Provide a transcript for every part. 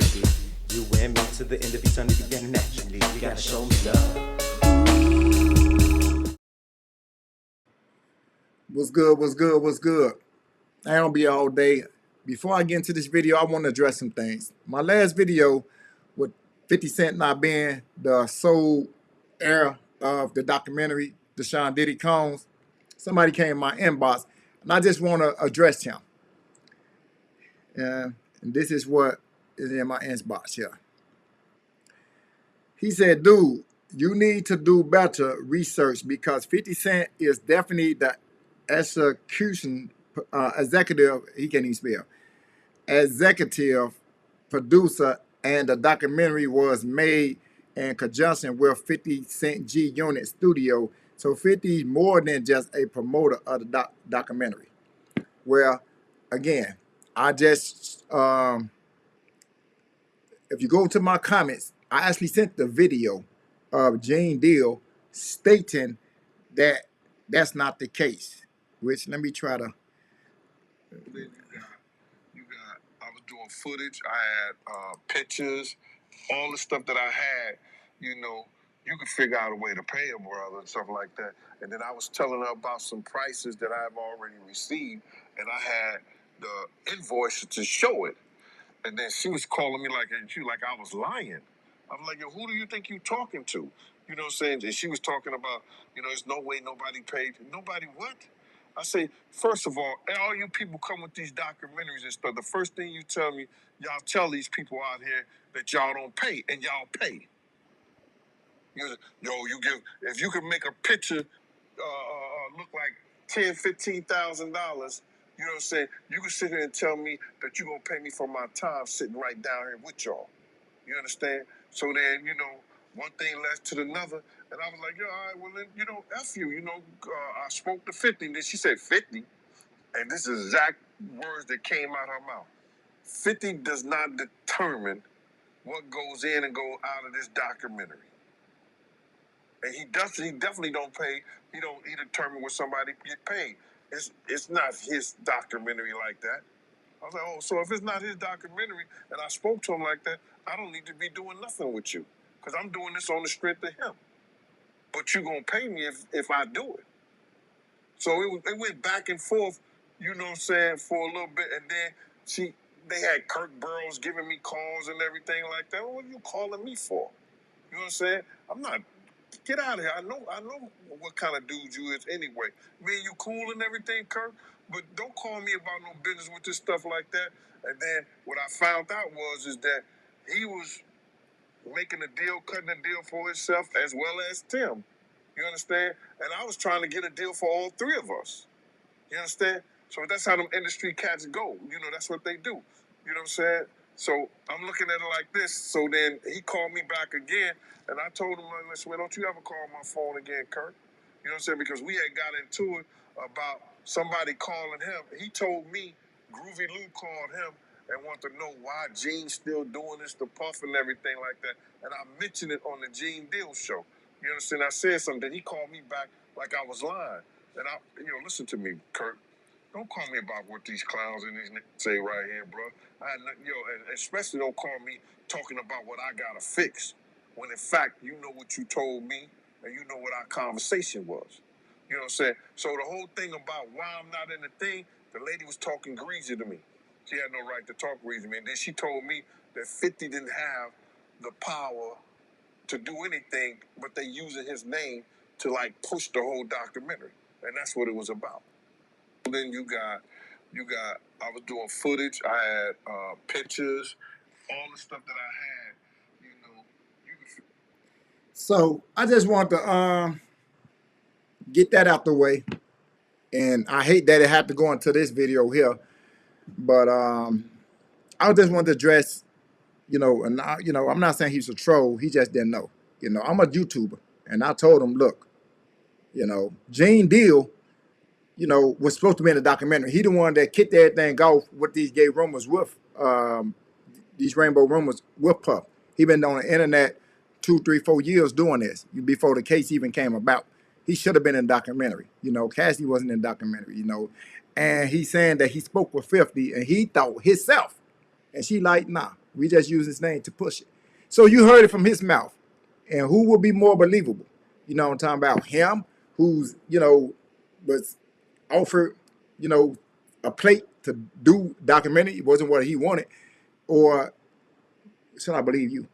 sincerity. You and me to the end of eternity beginning naturally. You gotta show me love. What's good? What's good? What's good? I don't be all day. Before I get into this video, I want to address some things. My last video with 50 Cent not being the sole heir of the documentary, Deshaun Diddy Combs, somebody came in my inbox, and I just want to address him. And this is what is in my inbox here. He said, dude, you need to do better research because 50 Cent is definitely the execution executive, he can't even spell, executive producer, and the documentary was made in conjunction with 50 Cent G Unit Studio. So 50 is more than just a promoter of the documentary. Well, again, I just, if you go to my comments, I actually sent the video of Jane Deal stating that that's not the case. Which, let me try to. I was doing footage. I had pictures, all the stuff that I had. You know, you could figure out a way to pay a brother and stuff like that. And then I was telling her about some prices that I've already received, and I had the invoice to show it. And then she was calling me like I was lying. I was like, yo, who do you think you talking to? You know what I'm saying? And she was talking about, there's no way nobody paid. Nobody what? I say, first of all you people come with these documentaries and stuff, the first thing you tell me, y'all tell these people out here that y'all don't pay, and y'all pay. If you can make a picture look like $10,000-$15,000, you know what I'm saying? You can sit here and tell me that you're going to pay me for my time sitting right down here with y'all. You understand? So then, one thing led to another. And I was like, all right, well, then, F you. I spoke to 50. And then she said, 50? And this is exact words that came out her mouth. 50 does not determine what goes in and goes out of this documentary. And he definitely don't pay. He determine when somebody get paid. It's not his documentary like that. I was like, oh, so if it's not his documentary and I spoke to him like that, I don't need to be doing nothing with you because I'm doing this on the strength of him. But you gonna pay me if I do it. So it went back and forth, you know what I'm saying, for a little bit, and then they had Kirk Burrows giving me calls and everything like that. What are you calling me for? You know what I'm saying? I'm not. Get out of here. I know what kind of dude you is anyway. Me and you cool and everything, Kirk, but don't call me about no business with this stuff like that. And then what I found out is that he was making a deal, cutting a deal for himself as well as Tim. You understand? And I was trying to get a deal for all three of us. You understand? So that's how them industry cats go. That's what they do. You know what I'm saying? So I'm looking at it like this. So then he called me back again, and I told him, listen, don't you ever call my phone again, Kirk? You know what I'm saying? Because we had got into it about somebody calling him. He told me Groovy Lou called him and wanted to know why Gene's still doing this, the puff and everything like that. And I mentioned it on the Gene Deal show. You understand? I said something. He called me back like I was lying. And listen to me, Kirk. Don't call me about what these clowns and these niggas say right here, bro. And especially don't call me talking about what I gotta fix. When in fact, you know what you told me and you know what our conversation was. You know what I'm saying? So the whole thing about why I'm not in the thing, the lady was talking greasy to me. She had no right to talk greasy to me. And then she told me that 50 didn't have the power to do anything, but they using his name to push the whole documentary. And that's what it was about. Then you got, I was doing footage, I had pictures, all the stuff that I had, So I just want to get that out the way. And I hate that it had to go into this video here. But I just want to address, and I'm not saying he's a troll. He just didn't know. I'm a YouTuber. And I told him, look, Gene Deal, was supposed to be in the documentary. He the one that kicked everything off with these gay rumors with, these rainbow rumors with Puff. He been on the internet 2, 3, 4 years doing this before the case even came about. He should have been in the documentary. Cassidy wasn't in the documentary, And he's saying that he spoke with 50 and he thought himself. And she like, nah, We just use his name to push it. So you heard it from his mouth. And who will be more believable? You know what I'm talking about? Him, who's, was offered, a plate to do documentary. It wasn't what he wanted. Or should I believe you?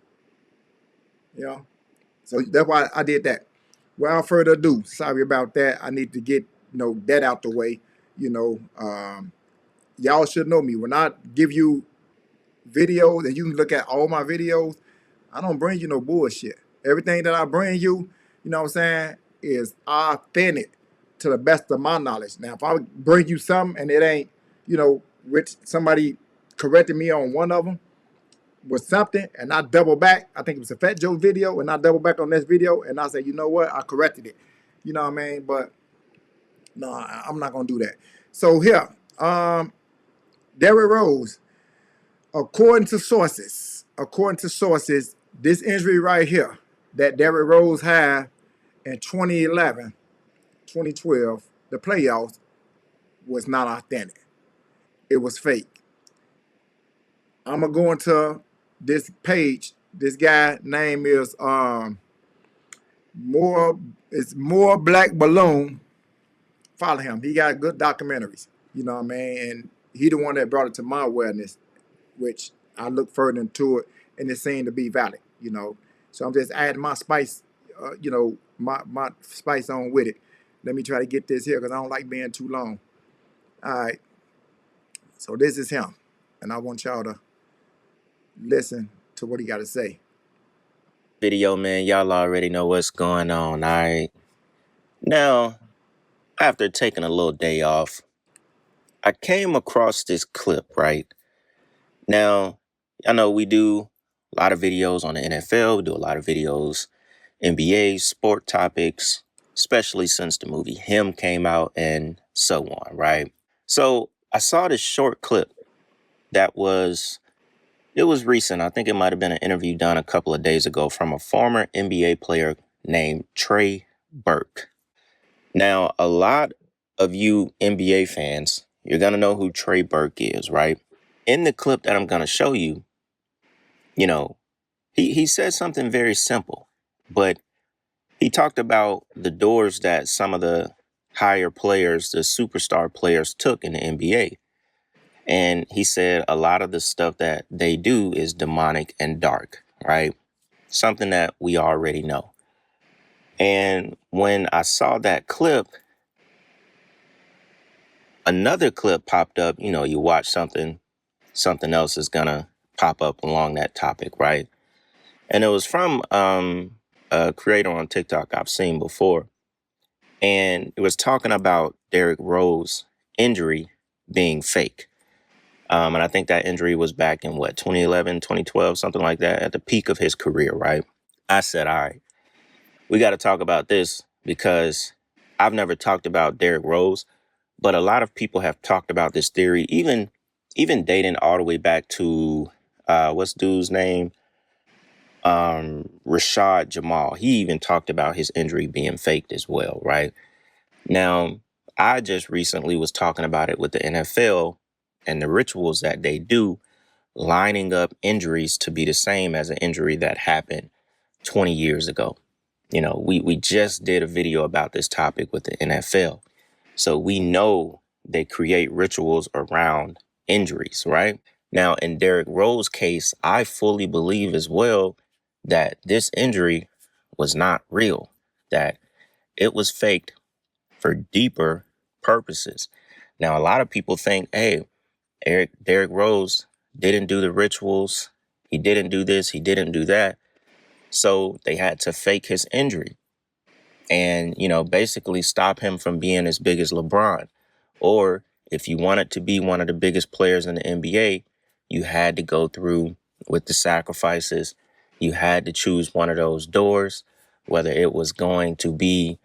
You know? So that's why I did that. Without further ado, sorry about that. I need to get, that out the way. Y'all should know me. When I give you videos and you can look at all my videos, I don't bring you no bullshit. Everything that I bring you, you know what I'm saying, is authentic to the best of my knowledge. Now, if I bring you something and it ain't, which somebody corrected me on one of them was something, and I double back, I think it was a Fat Joe video, and I double back on this video, and I say, you know what, I corrected it. You know what I mean? But no, I'm not gonna do that. So here, Derrick Rose, according to sources, this injury right here that Derrick Rose had in 2011, 2012, the playoffs, was not authentic. It was fake. I'm gonna go into this page. This guy name is more Black Balloon. Follow him. He got good documentaries. You know what I mean? And he the one that brought it to my awareness, which I look further into it, and it seemed to be valid. So I'm just adding my spice, my spice on with it. Let me try to get this here because I don't like being too long. All right. So this is him, and I want y'all to listen to what he got to say. Video, man, y'all already know what's going on, all right? Now, after taking a little day off, I came across this clip, right? Now, I know we do a lot of videos on the NFL, we do a lot of videos, NBA, sport topics, especially since the movie Him came out and so on, right? So I saw this short clip that was recent. I think it might have been an interview done a couple of days ago from a former NBA player named Trey Burke. Now, a lot of you NBA fans, you're going to know who Trey Burke is, right? In the clip that I'm going to show you, he said something very simple, but he talked about the doors that some of the higher players, the superstar players, took in the NBA. And he said a lot of the stuff that they do is demonic and dark, right? Something that we already know. And when I saw that clip, another clip popped up. You watch something else is gonna pop up along that topic, right? And it was from a creator on TikTok I've seen before. And it was talking about Derrick Rose injury being fake. And I think that injury was back in 2011, 2012, something like that, at the peak of his career, right? I said, all right, we got to talk about this because I've never talked about Derrick Rose, but a lot of people have talked about this theory, even dating all the way back to, what's dude's name? Rashad Jamal. He even talked about his injury being faked as well, right? Now, I just recently was talking about it with the NFL and the rituals that they do, lining up injuries to be the same as an injury that happened 20 years ago. We just did a video about this topic with the NFL. So we know they create rituals around injuries, right? Now, in Derrick Rose's case, I fully believe as well that this injury was not real, that it was faked for deeper purposes. Now, a lot of people think, hey, Derrick Rose didn't do the rituals. He didn't do this. He didn't do that. So they had to fake his injury and, basically stop him from being as big as LeBron. Or if you wanted to be one of the biggest players in the NBA, you had to go through with the sacrifices. You had to choose one of those doors, whether it was going to be,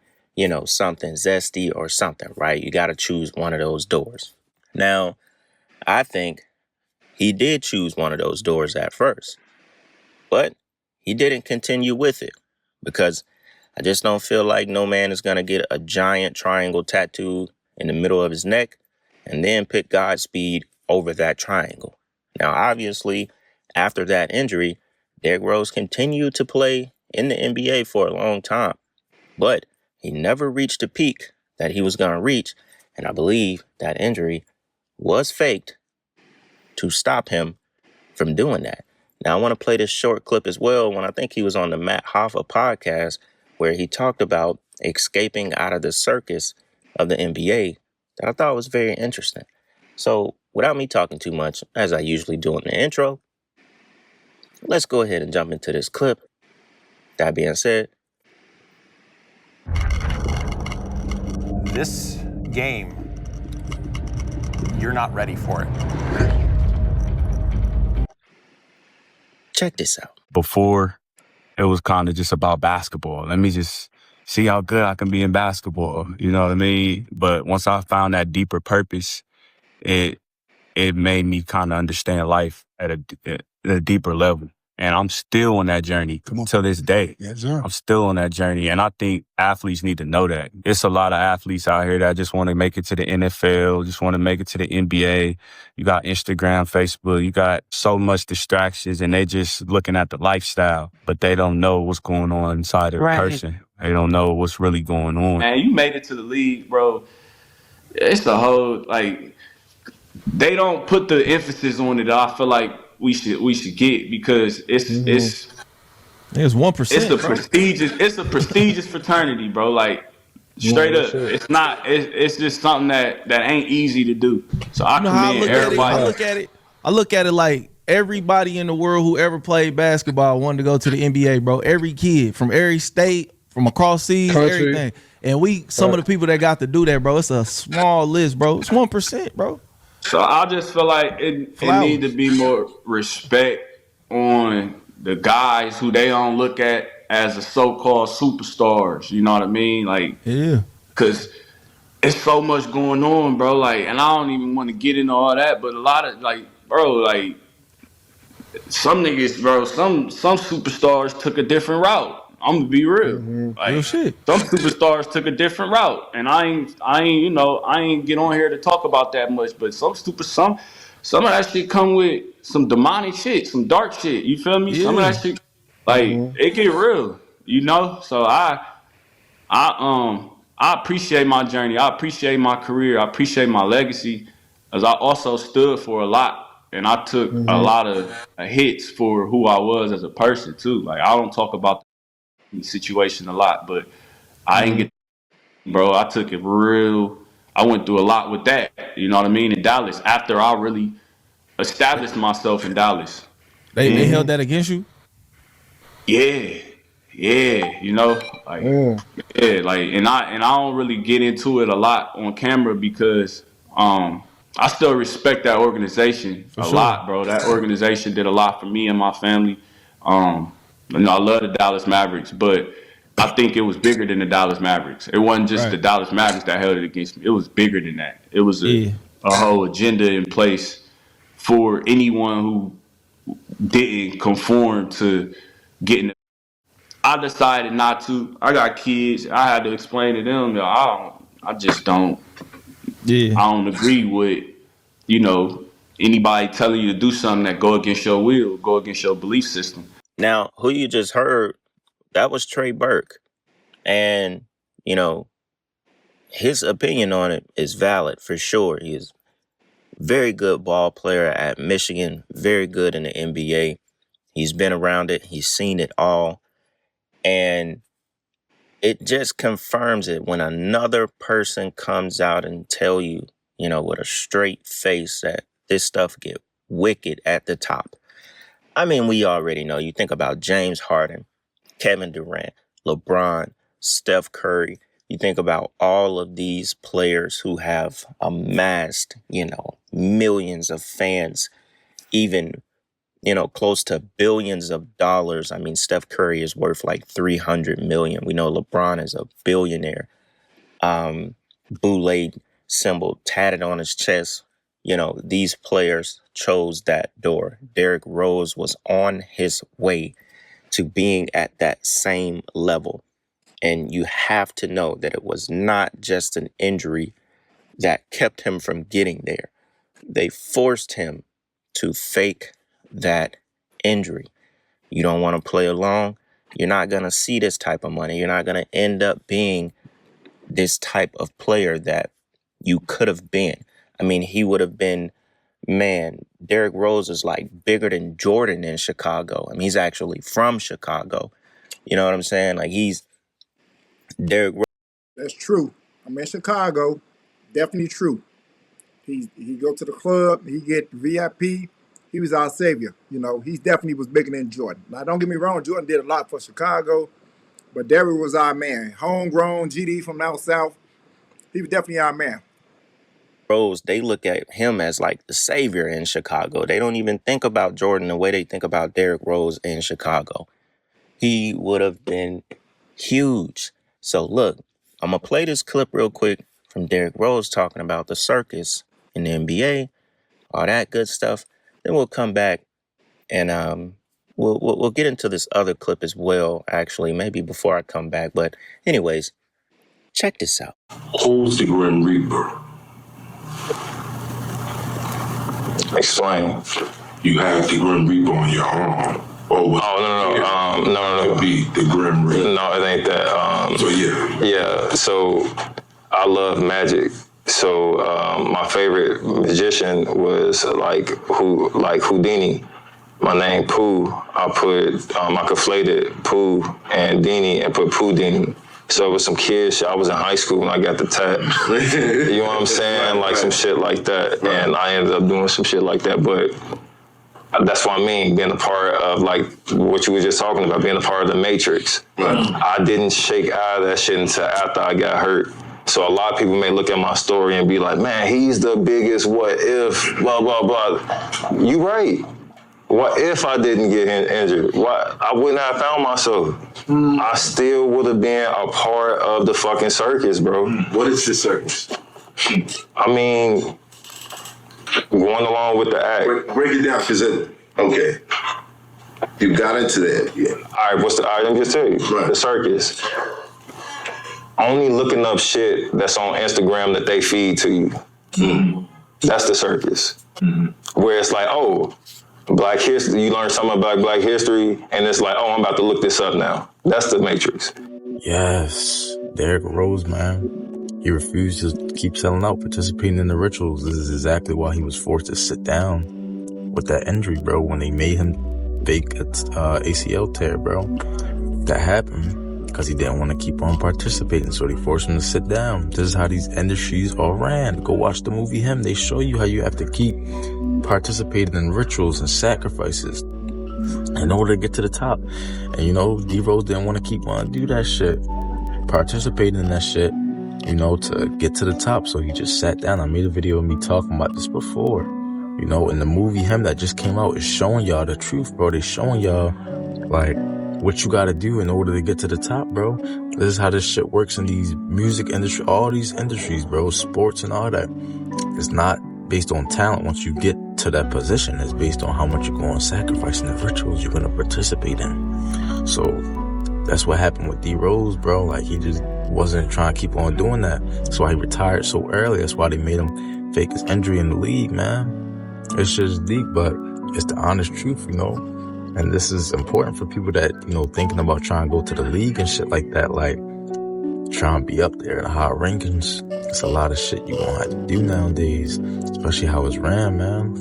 something zesty or something, right? You got to choose one of those doors. Now, I think he did choose one of those doors at first, but he didn't continue with it because I just don't feel like no man is going to get a giant triangle tattooed in the middle of his neck and then pick Godspeed over that triangle. Now, obviously, After that injury, Derrick Rose continued to play in the NBA for a long time, but he never reached the peak that he was going to reach. And I believe that injury was faked to stop him from doing that. Now, I want to play this short clip as well when I think he was on the Matt Hoffa podcast, where he talked about escaping out of the circus of the NBA that I thought was very interesting. So without me talking too much, as I usually do in the intro, let's go ahead and jump into this clip. That being said, This game, you're not ready for it. check this out. Before, it was kind of just about basketball. Let me just see how good I can be in basketball. You know what I mean? But once I found that deeper purpose, it made me kind of understand life at a deeper level. And I'm still on that journey till this day. Yes, sir. I'm still on that journey. And I think athletes need to know that. It's a lot of athletes out here that just want to make it to the NFL, just want to make it to the NBA. You got Instagram, Facebook, you got so much distractions, and they just looking at the lifestyle, but they don't know what's going on inside of the person. They don't know what's really going on. Man, you made it to the league, bro. It's the whole, like, they don't put the emphasis on it that I feel like we should get, because it's 1%. it's a prestigious fraternity, bro. Like, straight up, it's not. It's just something that ain't easy to do. So I commend everybody. I look at it like everybody in the world who ever played basketball wanted to go to the NBA, bro. Every kid from every state, from across seas, everything. And some of the people that got to do that, bro, it's a small list, bro. It's 1%, bro. So I just feel like it need to be more respect on the guys who they don't look at as the so-called superstars. You know what I mean? Like, Yeah. because it's so much going on, bro. Like, and I don't even want to get into all that, but a lot of, like, bro, like, some niggas, bro, some superstars took a different route. I'm gonna be real. Like, Real shit. some superstars took a different route, and I ain't get on here to talk about that much. But some of that shit come with some demonic shit, some dark shit. You feel me? Yeah. Some of that shit, like, it get real, you know. So I appreciate my journey. I appreciate my career. I appreciate my legacy, as I also stood for a lot. And I took a lot of hits for who I was as a person too. Like, I don't talk about the situation a lot, but I ain't get, bro. I took it real. I went through a lot with that. You know what I mean? In Dallas, after I really established myself in Dallas. They held that against you? Yeah. You know, like, yeah, like, and I don't really get into it a lot on camera, because I still respect that organization a lot, bro. That organization did a lot for me and my family. You know, I love the Dallas Mavericks, but I think it was bigger than the Dallas Mavericks. It wasn't just the Dallas Mavericks that held it against me. It was bigger than that. It was a whole agenda in place for anyone who didn't conform to getting. I decided not to. I got kids. I had to explain to them that I just don't. Yeah. I don't agree with, you know, anybody telling you to do something that go against your will, go against your belief system. Now, who you just heard, that was Trey Burke. And, you know, his opinion on it is valid for sure. He is a very good ball player at Michigan, very good in the NBA. He's been around it. He's seen it all. And it just confirms it when another person comes out and tell you, you know, with a straight face that this stuff get wicked at the top. I mean, we already know. You think about James Harden, Kevin Durant, LeBron, Steph Curry. You think about all of these players who have amassed, you know, millions of fans, even, you know, close to billions of dollars. I mean, Steph Curry is worth like 300 million. We know LeBron is a billionaire. Boule symbol tatted on his chest. You know, these players chose that door. Derrick Rose was on his way to being at that same level. And you have to know that it was not just an injury that kept him from getting there. They forced him to fake that injury. You don't want to play along. You're not going to see this type of money. You're not going to end up being this type of player that you could have been. I mean, he would have been, man, Derrick Rose is like bigger than Jordan in Chicago. I mean, he's actually from Chicago. You know what I'm saying? Like, he's Derrick Rose. That's true. I'm in Chicago. Definitely true. He go to the club. He get VIP. He was our savior. You know, he definitely was bigger than Jordan. Now, don't get me wrong. Jordan did a lot for Chicago, but Derrick was our man. Homegrown GD from out south. He was definitely our man. Rose, they look at him as like the savior in Chicago. They don't even think about Jordan the way they think about Derrick Rose in Chicago. He would have been huge. So look, I'm going to play this clip real quick from Derrick Rose talking about the circus in the NBA, all that good stuff. Then we'll come back and we'll get into this other clip as well, actually, maybe before I come back. But anyways, check this out. Who's the Grim Reaper? Explain. You have the Grim Reaper on your arm. Oh, no. Be the Grim Reaper. No, it ain't that. So yeah. Yeah, so I love magic. So my favorite magician was like Houdini. My name Pooh. I conflated Pooh and Dini and put Pooh-Dini. So it was some kid shit. I was in high school when I got the tat. You know what I'm saying? Like some shit like that. Right. And I ended up doing some shit like that. But that's what I mean, being a part of like what you were just talking about, being a part of the Matrix. Right. I didn't shake out of that shit until after I got hurt. So a lot of people may look at my story and be like, man, he's the biggest what if, blah, blah, blah. You right. What if I didn't get injured? What? I wouldn't have found myself. I still would have been a part of the fucking circus, bro. What is the circus? I mean, going along with the act. Break it down, because okay. You got into that, yeah. All right, let me just tell you. Right. The circus. Only looking up shit that's on Instagram that they feed to you. Mm-hmm. That's the circus. Mm-hmm. Where it's like, oh, Black history, you learn something about Black history, and it's like, oh, I'm about to look this up now. That's the Matrix. Yes, Derrick Rose, man. He refused to keep selling out, participating in the rituals. This is exactly why he was forced to sit down with that injury, bro, when they made him fake ACL tear, bro. That happened because he didn't want to keep on participating, so they forced him to sit down. This is how these industries all ran. Go watch the movie Him. They show you how you have to keep participating in rituals and sacrifices in order to get to the top. And you know, D-Rose didn't want to keep on do that shit, participating in that shit, you know, to get to the top. So he just sat down. I made a video of me talking about this before. You know, in the movie Him that just came out, is showing y'all the truth, bro. They showing y'all like what you gotta do in order to get to the top, bro. This is how this shit works in these music industry, all these industries, bro, sports and all that. It's not based on talent. Once you get to that position, it's based on how much you're going to sacrifice in the rituals you're going to participate in. So that's what happened with D Rose, bro. Like, he just wasn't trying to keep on doing that. That's why he retired so early. That's why they made him fake his injury in the league, man. It's just deep, but it's the honest truth, you know. And this is important for people that, you know, thinking about trying to go to the league and shit like that, like trying to be up there in the high rankings. It's a lot of shit you won't have to do nowadays, especially how it's ran, man.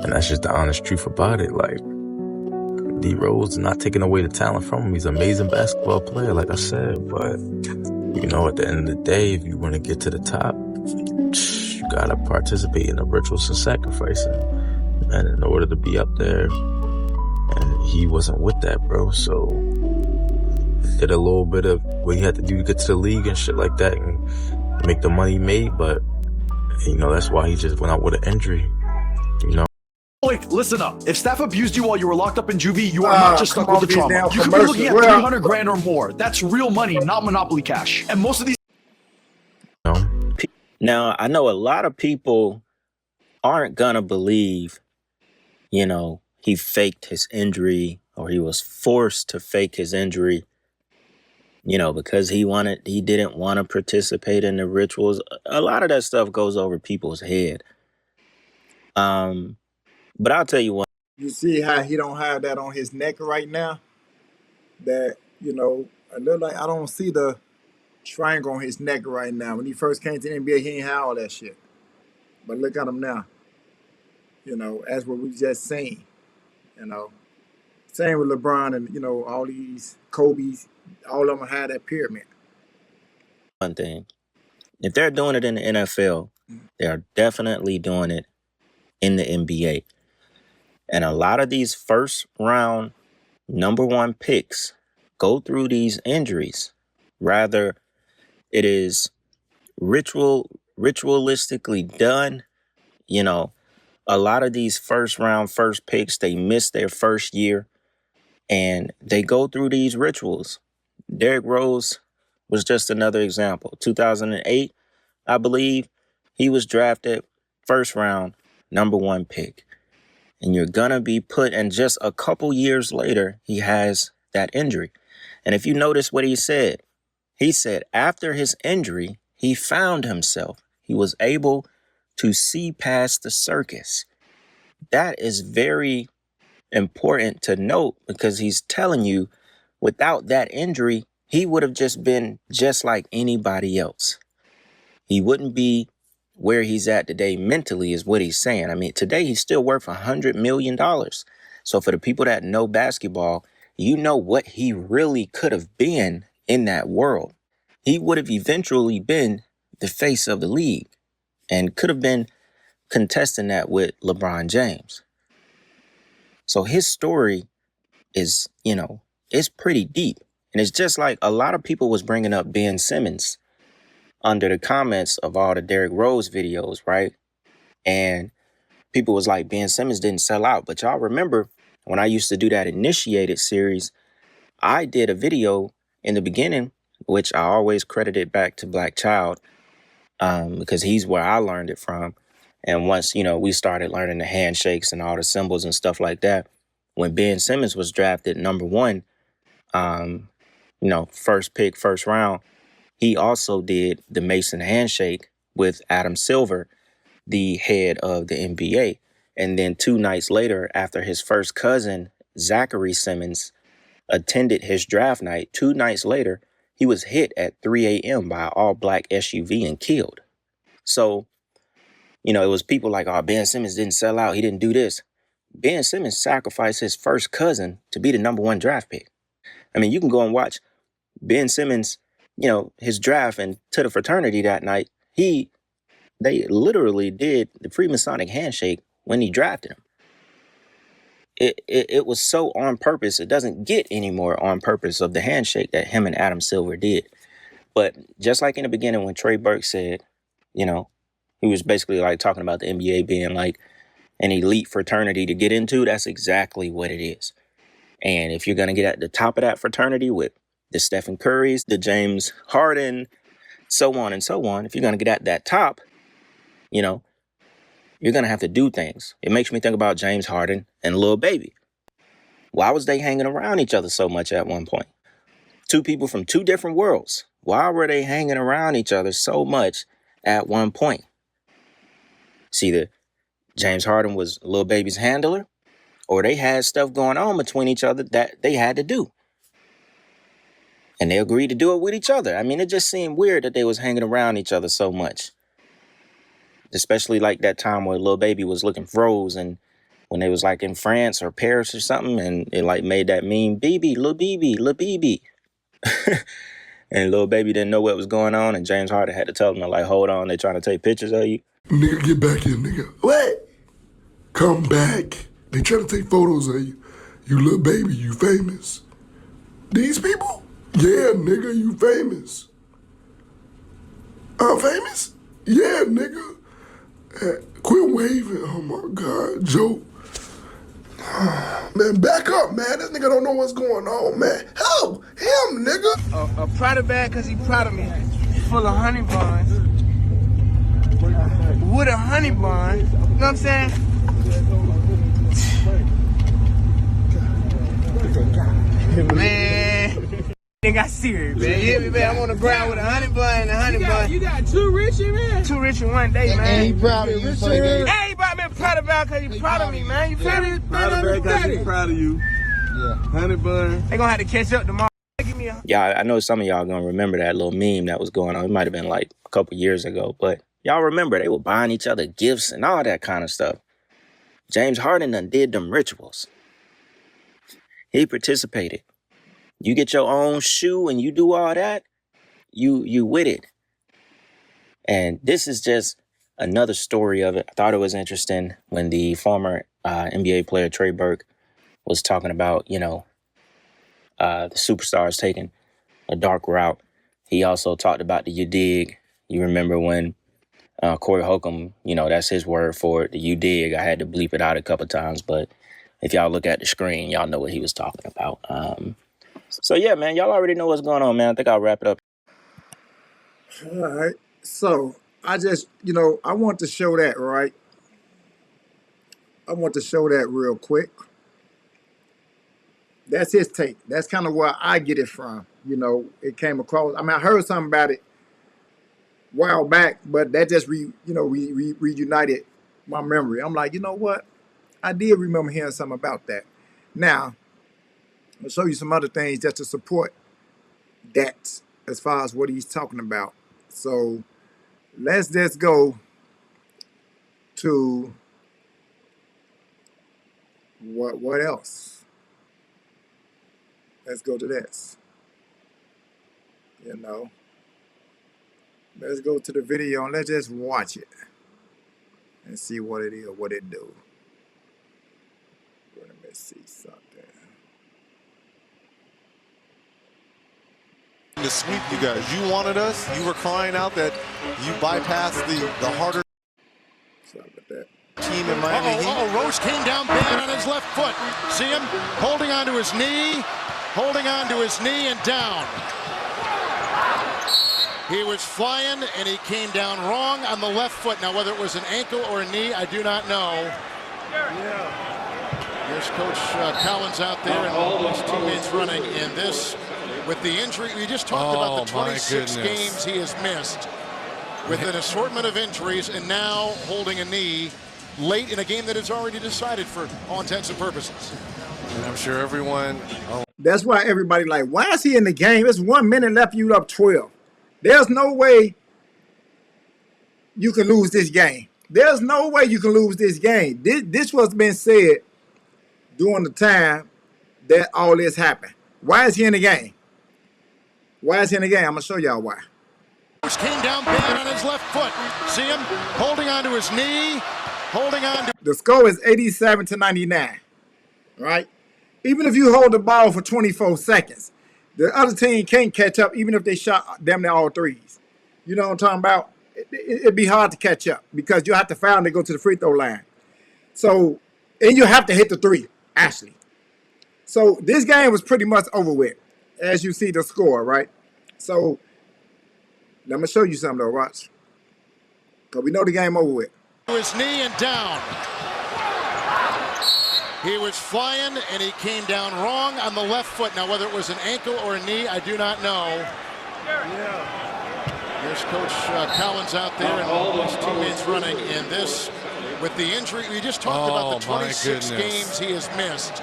And that's just the honest truth about it. Like, D Rose is not taking away the talent from him. He's an amazing basketball player, like I said. But, you know, at the end of the day, if you want to get to the top, you gotta participate in the rituals and sacrificing, and in order to be up there. And he wasn't with that, bro. So did a little bit of what he had to do to get to the league and shit like that and make the money he made. But, you know, that's why he just went out with an injury, you know. Wait, listen up. If staff abused you while you were locked up in juvie, you are not just stuck with the trauma. You could be looking at 300 grand or more. That's real money, not Monopoly cash. And most of these... Now, I know a lot of people aren't gonna believe, you know, he faked his injury or he was forced to fake his injury, you know, because he didn't want to participate in the rituals. A lot of that stuff goes over people's head. But I'll tell you what. You see how he don't have that on his neck right now? That, I look like I don't see the triangle on his neck right now. When he first came to the NBA, he ain't had all that shit. But look at him now. As what we just seen. Same with LeBron and, all these Kobe's, all of them had that pyramid. One thing, if they're doing it in the NFL, they are definitely doing it in the NBA. And a lot of these first round number one picks go through these injuries. Rather, it is ritualistically done. A lot of these first round first picks, they miss their first year and they go through these rituals. Derrick Rose was just another example. 2008, I believe, he was drafted first round number one pick. And you're going to be put, and just a couple years later, he has that injury. And if you notice what he said after his injury, he found himself. He was able to see past the circus. That is very important to note because he's telling you without that injury, he would have just been just like anybody else. He wouldn't be where he's at today mentally is what he's saying. I mean, today he's still worth $100 million. So for the people that know basketball, you know what he really could have been in that world. He would have eventually been the face of the league and could have been contesting that with LeBron James. So his story is, it's pretty deep. And it's just like a lot of people was bringing up Ben Simmons under the comments of all the Derrick Rose videos, right? And people was like, Ben Simmons didn't sell out. But y'all remember when I used to do that Initiated series, I did a video in the beginning, which I always credited back to Black Child because he's where I learned it from. And once, we started learning the handshakes and all the symbols and stuff like that, when Ben Simmons was drafted number one, first pick, first round, he also did the Mason handshake with Adam Silver, the head of the NBA. And then 2 nights later, after his first cousin, Zachary Simmons, attended his draft night, 2 nights later, he was hit at 3 a.m. by an all-black SUV and killed. So, it was people like, oh, Ben Simmons didn't sell out. He didn't do this. Ben Simmons sacrificed his first cousin to be the number one draft pick. I mean, you can go and watch Ben Simmons, his draft and to the fraternity that night. They literally did the Freemasonic handshake when he drafted him. It was so on purpose. It doesn't get any more on purpose of the handshake that him and Adam Silver did. But just like in the beginning when Trey Burke said, he was basically like talking about the NBA being like an elite fraternity to get into. That's exactly what it is. And if you're going to get at the top of that fraternity with the Stephen Currys, the James Harden, so on and so on, if you're going to get at that top, you're going to have to do things. It makes me think about James Harden and Lil Baby. Why was they hanging around each other so much at one point? Two people from two different worlds. Why were they hanging around each other so much at one point? See, either James Harden was Lil Baby's handler, or they had stuff going on between each other that they had to do. And they agreed to do it with each other. I mean, it just seemed weird that they was hanging around each other so much. Especially like that time where Lil Baby was looking froze and when they was like in France or Paris or something and it like made that meme, BB, Lil BB, Lil BB. And Lil Baby didn't know what was going on and James Harden had to tell him like, hold on, they trying to take pictures of you. Nigga, get back here, nigga. What? Come back. They trying to take photos of you. You Lil Baby, you famous. These people? Yeah, nigga, you famous. I'm famous? Yeah, nigga. Quit waving. Oh, my God. Joe. Man, back up, man. This nigga don't know what's going on, man. Help him, nigga. A Prada bag because he proud of me. Full of honey buns. With a honey bun. You know what I'm saying? Man. They got serious, man. You hear me, man? I'm on the ground with a honey bun and a honey bun. You got two rich in, man? Two rich in one day, man. And he proud of you. Hey, I've been proud about because you proud of me, man. You feel me? Proud of her because she's proud of you. Yeah. Honey bun. They gonna have to catch up tomorrow. Give me a... Yeah, I know some of y'all gonna remember that little meme that was going on. It might have been like a couple years ago, but y'all remember they were buying each other gifts and all that kind of stuff. James Harden done did them rituals. He participated. You get your own shoe and you do all that, you with it. And this is just another story of it. I thought it was interesting when the former NBA player Trey Burke was talking about, the superstars taking a dark route. He also talked about the you dig. You remember when Corey Holcomb, that's his word for it, the you dig. I had to bleep it out a couple times, but if y'all look at the screen, y'all know what he was talking about. So yeah, man, y'all already know what's going on, man. I think I'll wrap it up. All right. So I just, I want to show that, right? I want to show that real quick. That's his take. That's kind of where I get it from. It came across. I mean, I heard something about it a while back, but that just reunited my memory. I'm like, you know what? I did remember hearing something about that. Now, I'll show you some other things just to support that as far as what he's talking about. So let's just go to what else? Let's go to this. Let's go to the video and let's just watch it and see what it is, what it do. Let me see something. To sweep you guys. You wanted us. You were crying out that you bypassed the harder Sorry about that. team in Miami Heat. Rose came down bad on his left foot. See him holding onto his knee and down. He was flying and he came down wrong on the left foot. Now whether it was an ankle or a knee, I do not know. Here's Coach Collins out there and all his teammates running. And this, with the injury, we just talked about the 26 games he has missed with an assortment of injuries and now holding a knee late in a game that is already decided for all intents and purposes. And I'm sure everyone... That's why everybody like, why is he in the game? It's 1 minute left, you up 12. There's no way you can lose this game. There's no way you can lose this game. This was been said during the time that all this happened. Why is he in the game? Why is he in the game? I'm going to show y'all why. Came down bad on his left foot. See him holding onto his knee, holding on to... The score is 87-99, right? Even if you hold the ball for 24 seconds, the other team can't catch up even if they shot damn near all threes. You know what I'm talking about? It'd be hard to catch up because you have to foul and they go to the free throw line. So, and you have to hit the three, actually. So this game was pretty much over with, as you see the score, right? So, let me show you something though, watch. Because we know the game over with. His knee and down. He was flying and he came down wrong on the left foot. Now whether it was an ankle or a knee, I do not know. Here's Coach Collins out there and all his teammates running. And this, with the injury, we just talked about the 26 games he has missed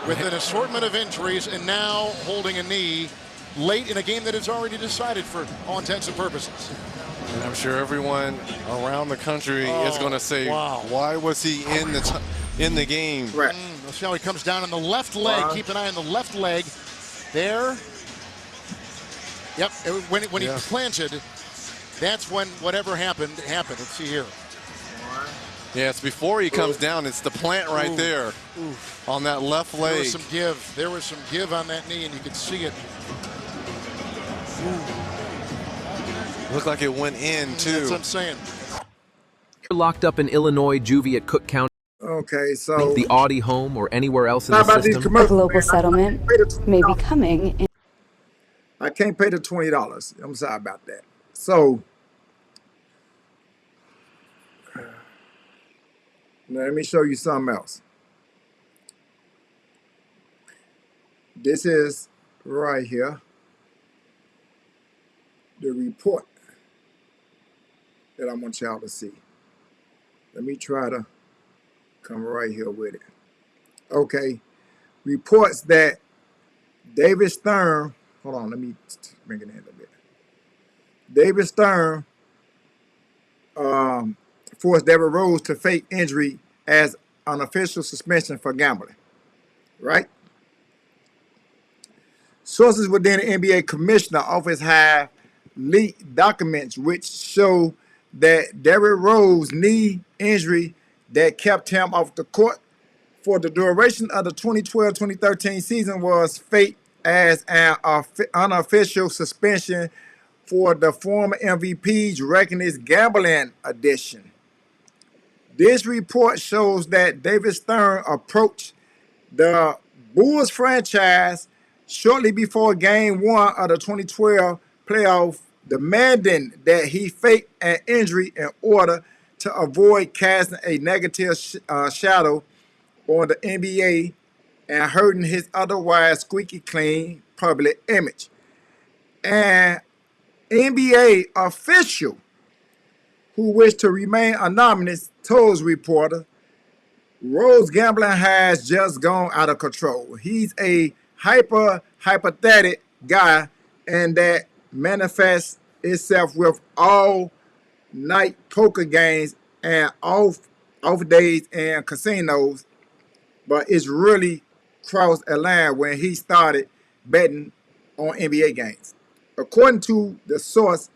with an assortment of injuries and now holding a knee late in a game that is already decided for all intents and purposes. And I'm sure everyone around the country is going to say, why was he in the game? Right. We'll see how he comes down on the left leg. Keep an eye on the left leg. There. Yep. When he planted, that's when whatever happened. Let's see here. Yeah, it's before he comes down. It's the plant right there on that left leg. There was some give. There was some give on that knee, and you could see it. Looked like it went in, too. That's what I'm saying. Locked up in Illinois juvie at Cook County. Okay, so the Audi home or anywhere else in the system. A global settlement may be coming. I can't pay the $20. I'm sorry about that. So let me show you something else. This is right here the report that I want y'all to see. Let me try to come right here with it. Okay. Reports that David Stern, hold on, let me bring it in a little bit. David Stern forced Derrick Rose to fake injury as unofficial suspension for gambling, right? Sources within the NBA commissioner office have leaked documents which show that Derrick Rose's knee injury that kept him off the court for the duration of the 2012-2013 season was faked as an unofficial suspension for the former MVP's reckless gambling addiction. This report shows that David Stern approached the Bulls franchise shortly before Game 1 of the 2012 playoff, demanding that he fake an injury in order to avoid casting a negative shadow on the NBA and hurting his otherwise squeaky clean public image. An NBA official who wished to remain anonymous told reporter, Rose gambling has just gone out of control. He's a hypothetic guy, and that manifests itself with all night poker games and off days and casinos, but it's really crossed a line when he started betting on NBA games. According to the source,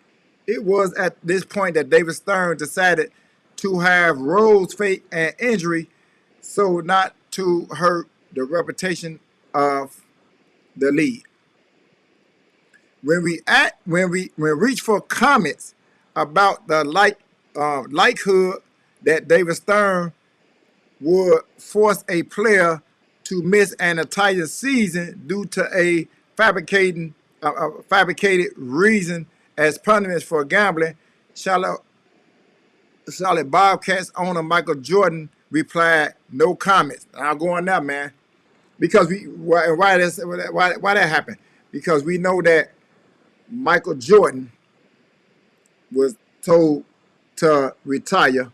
it was at this point that David Stern decided to have Rose fake an injury so not to hurt the reputation of the league. When we reach for comments about the likelihood that David Stern would force a player to miss an entire season due to a fabricated reason as punishment for gambling, Charlotte Bobcats owner Michael Jordan replied, "No comments." I'll go on now, man, because why that happened? Because we know that Michael Jordan was told to retire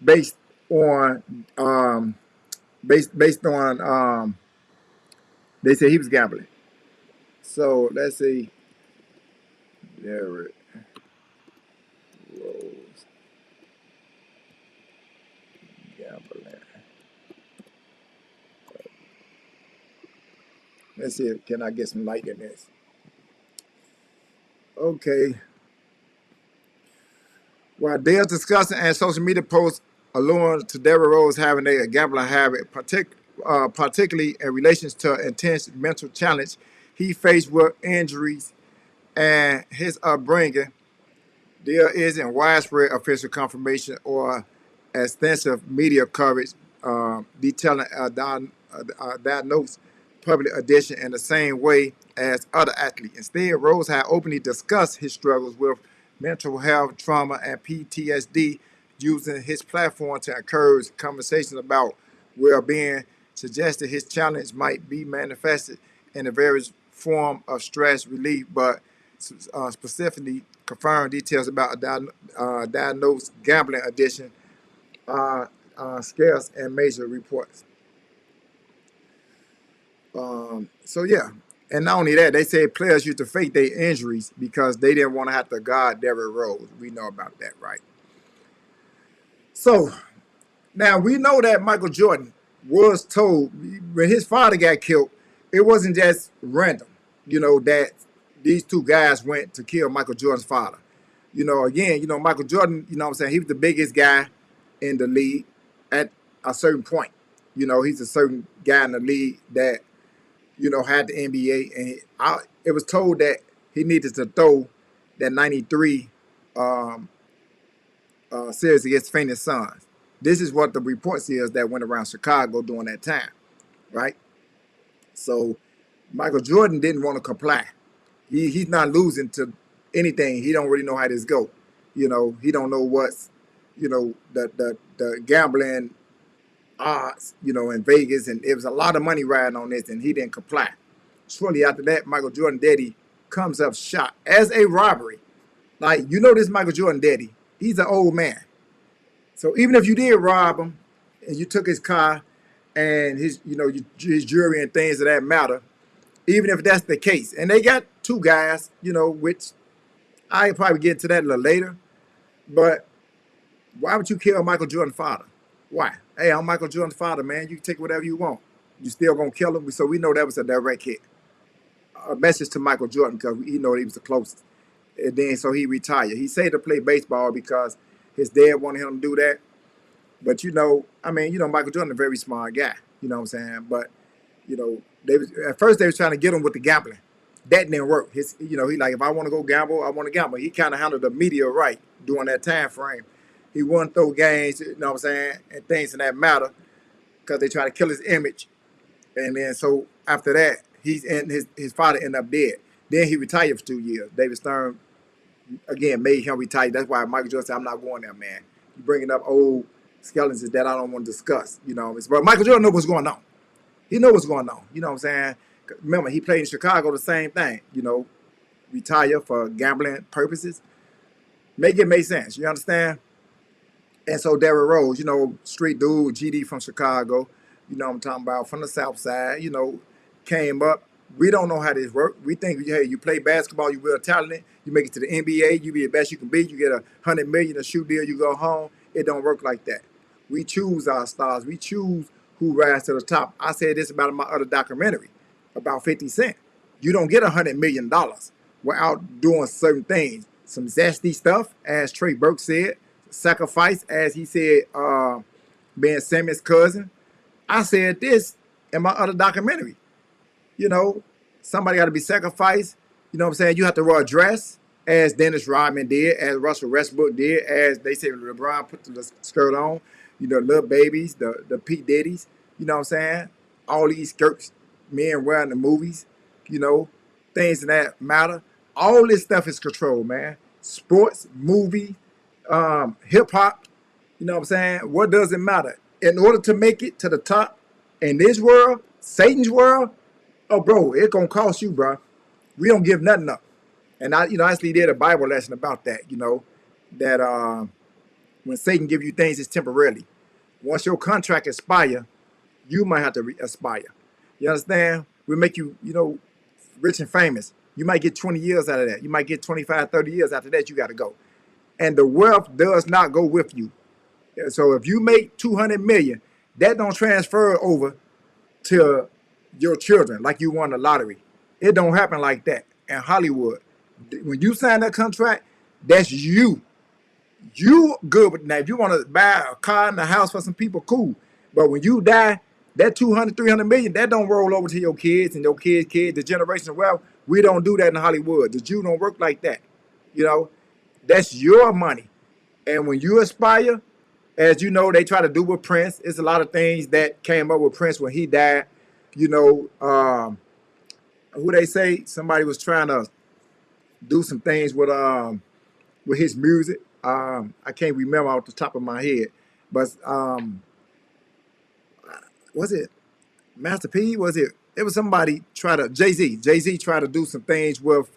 based on they said he was gambling. So let's see, Derrick Rose gambling. Let's see, can I get some light in this? Okay. While they're discussing and social media posts alluring to Derrick Rose having a gambling habit, particularly in relation to intense mental challenge he faced with injuries and his upbringing, there isn't widespread official confirmation or extensive media coverage detailing diagnosed public addiction in the same way as other athletes. Instead, Rose had openly discussed his struggles with mental health, trauma, and PTSD, using his platform to encourage conversations about well-being, suggested his challenge might be manifested in a various form of stress relief, but specifically confirmed details about diagnosed gambling addiction scarce and major reports. So yeah, and not only that, they said players used to fake their injuries because they didn't want to have to guard Derrick Rose. We know about that, right? So now we know that Michael Jordan was told when his father got killed, it wasn't just random, that these two guys went to kill Michael Jordan's father. Again, Michael Jordan, what I'm saying, he was the biggest guy in the league at a certain point. He's a certain guy in the league that had the NBA, and it was told that he needed to throw that 93 series against Phoenix Suns. This is what the report says that went around Chicago during that time, right? So Michael Jordan didn't want to comply. He's not losing to anything. He don't really know how this go. He don't know what's, the gambling odds, in Vegas, and it was a lot of money riding on this, and he didn't comply. Shortly after that, Michael Jordan daddy comes up shot as a robbery. Like, this Michael Jordan daddy, he's an old man. So even if you did rob him and you took his car and his, his jewelry and things of that matter, even if that's the case, and they got two guys, which I probably get to that a little later, but why would you kill Michael Jordan's father? Why? Hey, I'm Michael Jordan's father, man. You can take whatever you want. You still gonna kill him? So we know that was a direct hit. A message to Michael Jordan because he know he was the closest. And then so he retired. He said to play baseball because his dad wanted him to do that. But Michael Jordan a very smart guy. You know what I'm saying? But at first they was trying to get him with the gambling. That didn't work. He like, if I want to go gamble, I want to gamble. He kind of handled the media right during that time frame. He won throw games, you know what I'm saying, and things in that matter because they try to kill his image. And then so after that, his father ended up dead. Then he retired for 2 years. David Stern again made him retire. That's why Michael Jordan said, "I'm not going there, man. You bringing up old skeletons that I don't want to discuss." But Michael Jordan knows what's going on. He knows what's going on. You know what I'm saying? Remember, he played in Chicago, the same thing. Retire for gambling purposes. Make it make sense. You understand? And so Derrick Rose, street dude, GD from Chicago, I'm talking about, from the South Side, came up. We don't know how this works. We think, hey, you play basketball, you real talented, you make it to the NBA, you be the best you can be, you get $100 million, a shoe deal, you go home. It don't work like that. We choose our stars. We choose who rise to the top. I said this about in my other documentary about 50 Cent. You don't get $100 million without doing certain things. Some zesty stuff, as Trey Burke said, sacrifice, as he said, being Sammy's cousin. I said this in my other documentary. Somebody got to be sacrificed. You know what I'm saying? You have to wear a dress, as Dennis Rodman did, as Russell Westbrook did, as they say LeBron put the skirt on. Little babies, the P. Diddy's. You know what I'm saying? All these skirts men wear in the movies. Things that matter. All this stuff is controlled, man. Sports, movie, hip hop. You know what I'm saying? What does it matter? In order to make it to the top in this world, Satan's world, oh, bro, it's going to cost you, bro. We don't give nothing up. And I actually did a Bible lesson about that, that when Satan give you things, it's temporarily. Once your contract expire, you might have to aspire. You understand? We make you, rich and famous. You might get 20 years out of that. You might get 25, 30 years after that, you got to go. And the wealth does not go with you. So if you make 200 million, that don't transfer over to your children like you won the lottery. It don't happen like that in Hollywood. When you sign that contract, that's you. You good with that. If you want to buy a car and a house for some people, cool. But when you die, that 200, 300 million, that don't roll over to your kids and your kids' kids, the generation of wealth. We don't do that in Hollywood. The Jew don't work like that. That's your money. And when you aspire, as you know, they try to do with Prince. It's a lot of things that came up with Prince when he died. Who they say somebody was trying to do some things with his music. I can't remember off the top of my head, but was it Master P? Was it? It was somebody Jay-Z tried to do some things with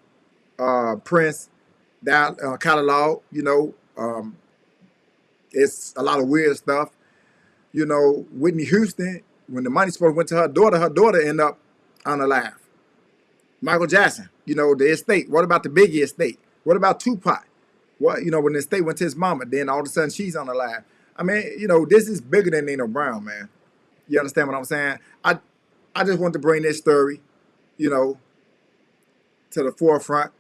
Prince, that catalog. It's a lot of weird stuff. Whitney Houston, when the money supposed went to her daughter ended up unalive. Michael Jackson, the estate. What about the Biggie estate? What about Tupac? What, when the estate went to his mama, then all of a sudden she's unalive. I mean, this is bigger than Nino Brown, man. You understand what I'm saying? I just want to bring this story, to the forefront.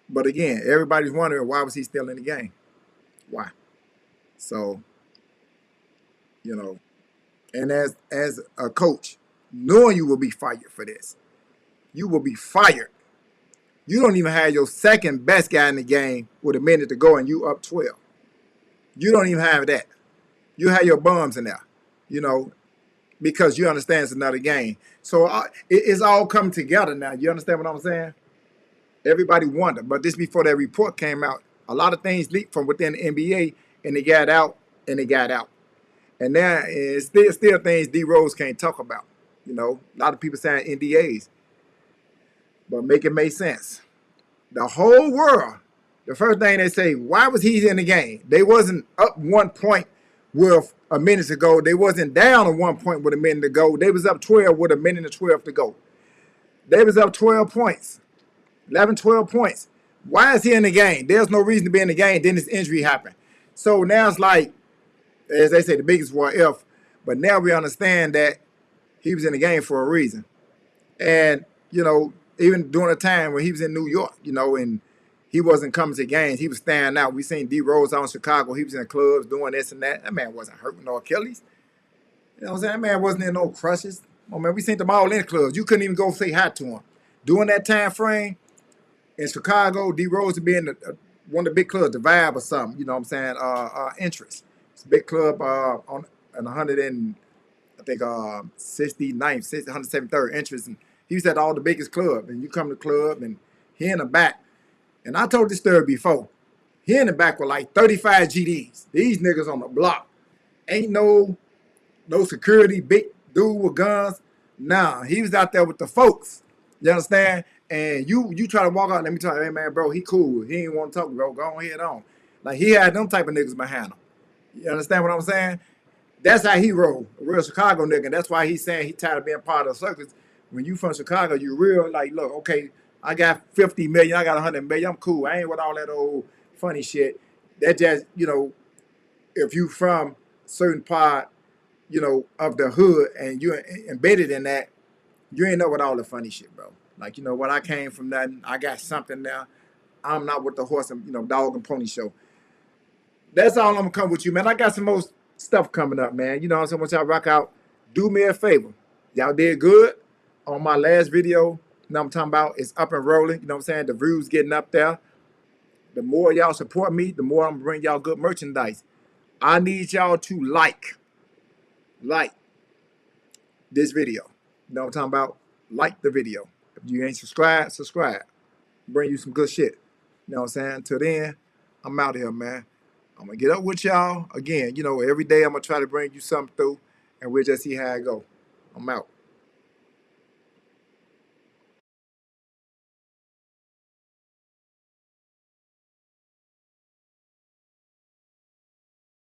But again, everybody's wondering, why was he still in the game? Why? So, and as a coach, knowing you will be fired for this, you will be fired. You don't even have your second best guy in the game with a minute to go and you up 12. You don't even have that. You have your bums in there, because you understand it's another game. So it's all coming together now. You understand what I'm saying? Everybody wondered, but this before that report came out, a lot of things leaked from within the NBA, and they got out, And now it's still things D Rose can't talk about. A lot of people saying NDAs, but make it make sense. The whole world the first thing they say, why was he in the game? They wasn't up 1 point with a minute to go. They wasn't down at 1 point with a minute to go. They was up 12 with a minute and 12 to go. They was up 12 points, 11, 12 points. Why is he in the game? There's no reason to be in the game. Then this injury happened. So now it's like, as they say, the biggest what if. But now we understand that he was in the game for a reason. And, you know, even during a time when he was in New York, you know, and he wasn't coming to games, he was standing out. We seen D Rose out in Chicago. He was in clubs doing this and that. That man wasn't hurting no Achilles. You know what I'm saying? That man wasn't in no crushes. Oh, man, we seen them all in clubs. You couldn't even go say hi to him. During that time frame in Chicago, D Rose would be in one of the big clubs, the Vibe or something, you know what I'm saying, Interest. It's a big club on 100 and, I think, 69th, 173rd Interest. And he was at all the biggest club. And you come to the club, and he in the back. And I told this story before. He in the back with like 35 GDs. These niggas on the block. Ain't no security, big dude with guns. Nah, he was out there with the folks. You understand? And you try to walk out, let me tell you, hey man, bro, he cool. He ain't want to talk, bro. Go ahead on. Like he had them type of niggas behind him. You understand what I'm saying? That's how he roll. A real Chicago nigga. And that's why he's saying he tired of being part of the circus. When you from Chicago, you real like, look, okay, I got 50 million, I got 100 million, I'm cool. I ain't with all that old funny shit. That just, you know, if you from a certain part, you know, of the hood and you're embedded in that, you ain't know with all the funny shit, bro. Like, you know what, I came from nothing. I got something now. I'm not with the horse and, you know, dog and pony show. That's all I'm gonna come with you, man. I got some more stuff coming up, man. You know what I'm saying? Once y'all rock out, do me a favor. Y'all did good on my last video. You know what I'm talking about? It's up and rolling. You know what I'm saying? The views getting up there. The more y'all support me, the more I'm gonna bring y'all good merchandise. I need y'all to like this video. You know what I'm talking about? Like the video. If you ain't subscribed, subscribe. Bring you some good shit. You know what I'm saying? Until then, I'm out here, man. I'm going to get up with y'all. Again, you know, every day I'm going to try to bring you something through, and we'll just see how it go. I'm out.